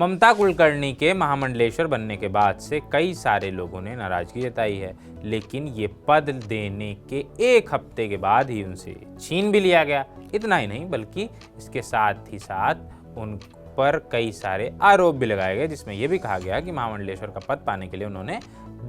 ममता कुलकर्णी के महामंडलेश्वर बनने के बाद से कई सारे लोगों ने नाराजगी जताई है, लेकिन ये पद देने के एक हफ्ते के बाद ही उनसे छीन भी लिया गया। इतना ही नहीं बल्कि इसके साथ ही साथ उन पर कई सारे आरोप भी लगाए गए, जिसमें यह भी कहा गया कि महामंडलेश्वर का पद पाने के लिए उन्होंने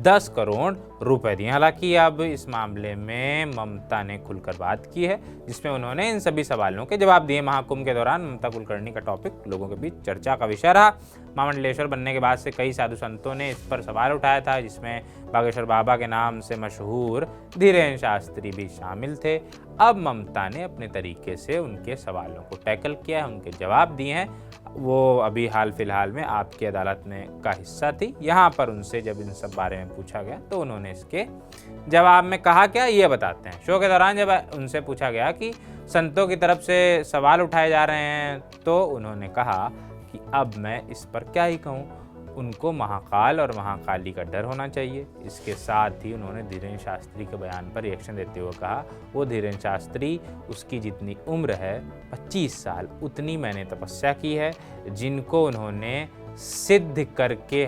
10 करोड़ रुपए दिए। हालांकि अब इस मामले में ममता ने खुलकर बात की है, जिसमें उन्होंने इन सभी सवालों के जवाब दिए। महाकुंभ के दौरान ममता कुलकर्णी का टॉपिक लोगों के बीच चर्चा का विषय रहा। महामंडलेश्वर बनने के बाद से कई साधु संतों ने इस पर सवाल उठाया था, जिसमें बागेश्वर बाबा के नाम से मशहूर धीरेन्द्र शास्त्री भी शामिल थे। अब ममता ने अपने तरीके से उनके सवालों को टैकल किया, उनके जवाब दिए हैं। वो अभी हाल फिलहाल में आपकी अदालत में का हिस्सा थी। यहाँ पर उनसे जब इन सब बारे में पूछा गया तो उन्होंने इसके जवाब में कहा क्या, ये बताते हैं। शो के दौरान जब उनसे पूछा गया कि संतों की तरफ से सवाल उठाए जा रहे हैं, तो उन्होंने कहा कि अब मैं इस पर क्या ही कहूँ, उनको महाकाल और महाकाली का डर होना चाहिए। इसके साथ ही उन्होंने धीरेन्द्र शास्त्री के बयान पर रिएक्शन देते हुए कहा, वो धीरेन्द्र शास्त्री, उसकी जितनी उम्र है 25 साल, उतनी मैंने तपस्या की है। जिनको उन्होंने सिद्ध करके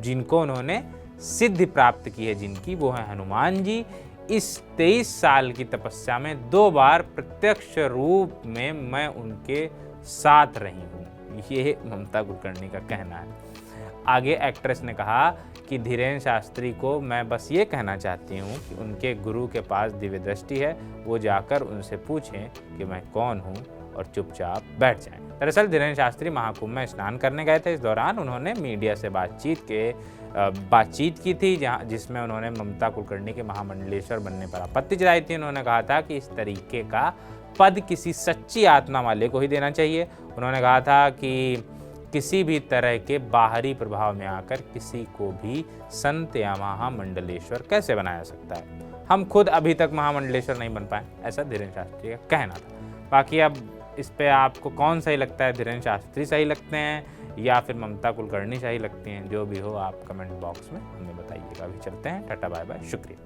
जिनको उन्होंने सिद्धि प्राप्त की है जिनकी, वो है हनुमान जी। इस 23 साल की तपस्या में 2 बार प्रत्यक्ष रूप में मैं उनके साथ रही हूँ। ये ममता कुलकर्णी का कहना है। आगे एक्ट्रेस ने कहा कि धीरेन्द्र शास्त्री को मैं बस ये कहना चाहती हूँ कि उनके गुरु के पास दिव्य दृष्टि है, वो जाकर उनसे पूछें कि मैं कौन हूँ और चुपचाप बैठ जाएं। दरअसल धीरेन्द्र शास्त्री महाकुंभ में स्नान करने गए थे। इस दौरान उन्होंने मीडिया से बातचीत की थी, जिसमें उन्होंने ममता कुलकर्णी के महामंडलेश्वर बनने पर आपत्ति जताई थी। उन्होंने कहा था कि इस तरीके का पद किसी सच्ची आत्मा वाले को ही देना चाहिए। उन्होंने कहा था कि किसी भी तरह के बाहरी प्रभाव में आकर किसी को भी संत या महामंडलेश्वर कैसे बनाया सकता है। हम खुद अभी तक महामंडलेश्वर नहीं बन पाए, ऐसा धीरेन्द्र शास्त्री का कहना था। बाकी अब इस पे आपको कौन सही लगता है, धीरेन्द्र शास्त्री सही लगते हैं या फिर ममता कुलकर्णी सही लगती हैं? जो भी हो आप कमेंट बॉक्स में हमें बताइएगा। अभी चलते हैं, टाटा बाय बाय, शुक्रिया।